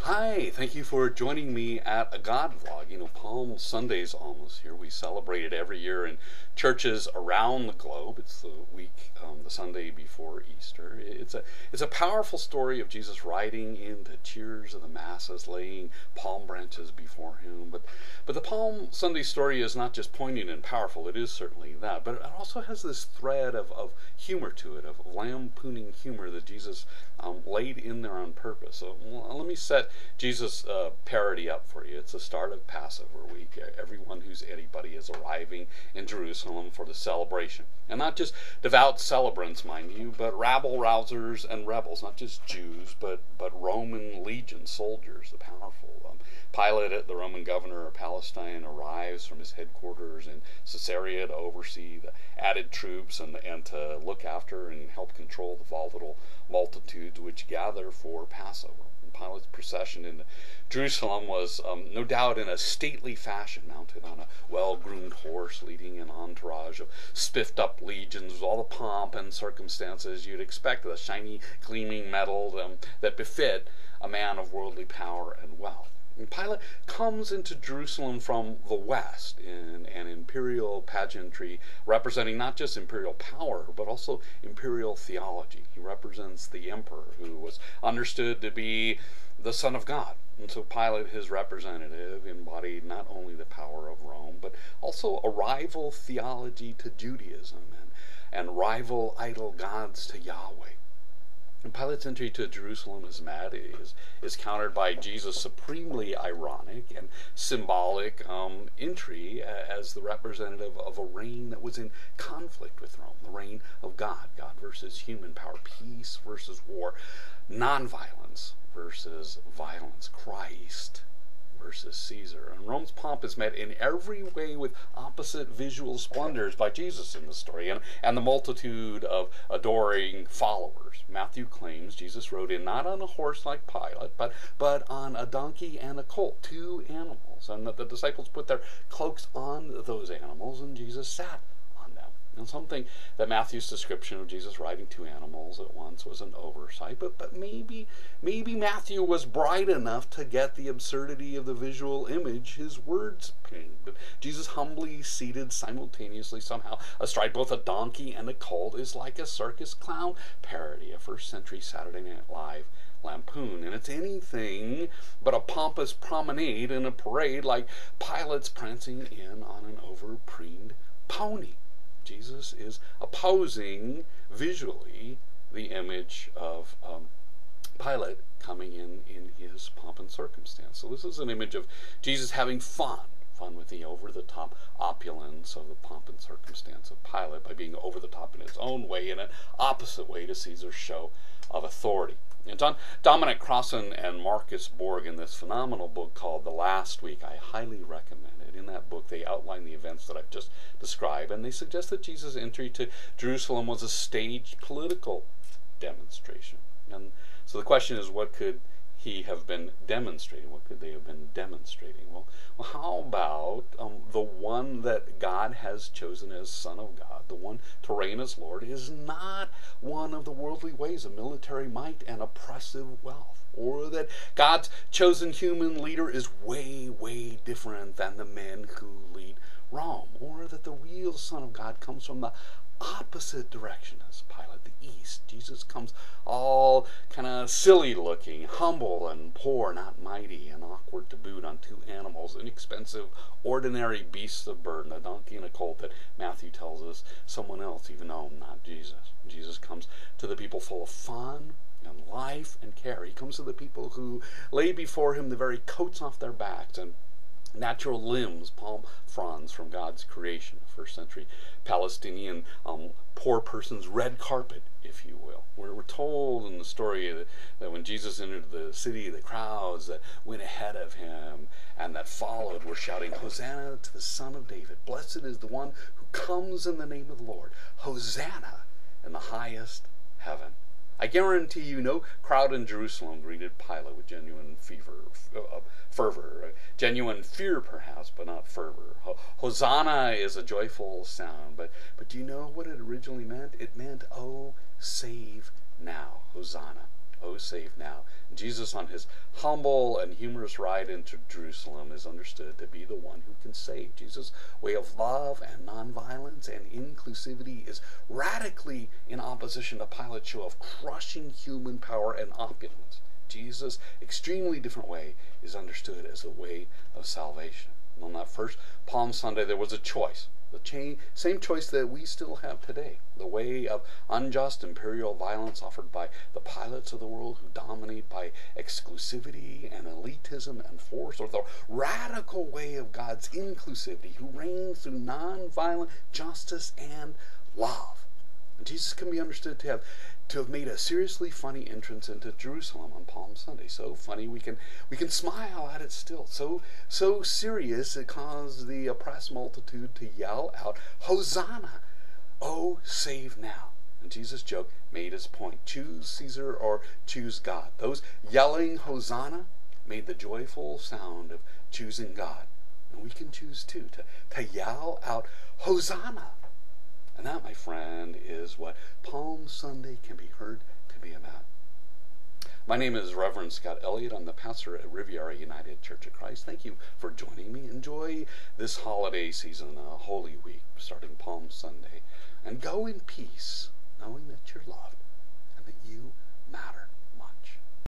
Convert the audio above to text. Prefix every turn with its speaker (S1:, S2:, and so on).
S1: Hi, thank you for joining me at a God vlog. Palm Sunday's almost here. We celebrate it every year in churches around the globe. It's the week, the Sunday before Easter. It's a powerful story of Jesus riding in the cheers of the masses, laying palm branches before him. But the Palm Sunday story is not just poignant and powerful. It is certainly that, but it also has this thread of humor to it, of lampooning humor that Jesus laid in there on purpose. So let me set Jesus' parody up for you. It's the start of Passover week. Everyone who's anybody is arriving in Jerusalem for the celebration. And not just devout celebrants, mind you, but rabble-rousers and rebels. Not just Jews, but Roman legion soldiers, the powerful. Pilate, the Roman governor of Palestine, arrives from his headquarters in Caesarea to oversee the added troops and to look after and help control the volatile multitudes which gather for Passover. Pilate's procession into Jerusalem was no doubt in a stately fashion, mounted on a well-groomed horse, leading an entourage of spiffed-up legions, with all the pomp and circumstances you'd expect, the shiny, gleaming metal that befit a man of worldly power and wealth. And Pilate comes into Jerusalem from the west in an imperial pageantry representing not just imperial power, but also imperial theology. He represents the emperor, who was understood to be the Son of God. And so Pilate, his representative, embodied not only the power of Rome, but also a rival theology to Judaism and rival idol gods to Yahweh. And Pilate's entry to Jerusalem is countered by Jesus' supremely ironic and symbolic entry as the representative of a reign that was in conflict with Rome, the reign of God, God versus human power, peace versus war, nonviolence versus violence, Christ versus Caesar. And Rome's pomp is met in every way with opposite visual splendors by Jesus in the story and the multitude of adoring followers. Matthew claims Jesus rode in not on a horse like Pilate, but on a donkey and a colt, two animals, and that the disciples put their cloaks on those animals and Jesus sat on them. And something that Matthew's description of Jesus riding two animals at once was an oversight, but maybe Matthew was bright enough to get the absurdity of the visual image his words paint. But Jesus humbly seated simultaneously somehow astride both a donkey and a colt is like a circus clown parody, a first century Saturday Night Live lampoon, and it's anything but a pompous promenade in a parade like Pilate's prancing in on an overpreened pony. Jesus is opposing visually the image of Pilate coming in his pomp and circumstance. So this is an image of Jesus having fun with the over-the-top opulence of the pomp and circumstance of Pilate by being over-the-top in his own way, in an opposite way to Caesar's show of authority. And Dominic Crossan and Marcus Borg, in this phenomenal book called The Last Week, I highly recommend it. In that book, they outline the events that I've just described, and they suggest that Jesus' entry to Jerusalem was a staged political demonstration. And so the question is, what could he have been demonstrating? What could they have been demonstrating? Well, how about the one that God has chosen as Son of God, the one to reign as Lord, is not one of the worldly ways of military might and oppressive wealth, or that God's chosen human leader is way, way different than the men who lead Rome, or that the real Son of God comes from the opposite direction as Pilate, the east. Jesus comes all kind of silly looking, humble and poor, not mighty, and awkward to boot, on two animals, inexpensive, ordinary beasts of burden, a donkey and a colt that Matthew tells us someone else even owned, not Jesus. Jesus comes to the people full of fun and life and care. He comes to the people who lay before him the very coats off their backs and natural limbs, palm fronds from God's creation, a first century Palestinian poor person's red carpet, if you will. We're told in the story that when Jesus entered the city, the crowds that went ahead of him and that followed were shouting, "Hosanna to the Son of David. Blessed is the one who comes in the name of the Lord. Hosanna in the highest heaven." I guarantee you no crowd in Jerusalem greeted Pilate with genuine fervor, genuine fear perhaps, but not fervor. Hosanna is a joyful sound, but do you know what it originally meant? It meant, "Oh, save now." Hosanna. Oh, save now. Jesus, on his humble and humorous ride into Jerusalem, is understood to be the one who can save. Jesus' way of love and nonviolence and inclusivity is radically in opposition to Pilate's show of crushing human power and opulence. Jesus' extremely different way is understood as the way of salvation. And on that first Palm Sunday, there was a choice. The same choice that we still have today. The way of unjust imperial violence offered by the Pilates of the world who dominate by exclusivity and elitism and force, or the radical way of God's inclusivity who reigns through nonviolent justice and love. And Jesus can be understood to have made a seriously funny entrance into Jerusalem on Palm Sunday. So funny we can smile at it still. So serious it caused the oppressed multitude to yell out, "Hosanna! Oh, save now!" And Jesus' joke made his point. Choose Caesar or choose God. Those yelling Hosanna made the joyful sound of choosing God. And we can choose too, to yell out Hosanna. And that, my friend, is what Palm Sunday can be heard to be about. My name is Reverend Scott Elliott. I'm the pastor at Riviera United Church of Christ. Thank you for joining me. Enjoy this holiday season, Holy Week, starting Palm Sunday. And go in peace, knowing that you're loved and that you matter much.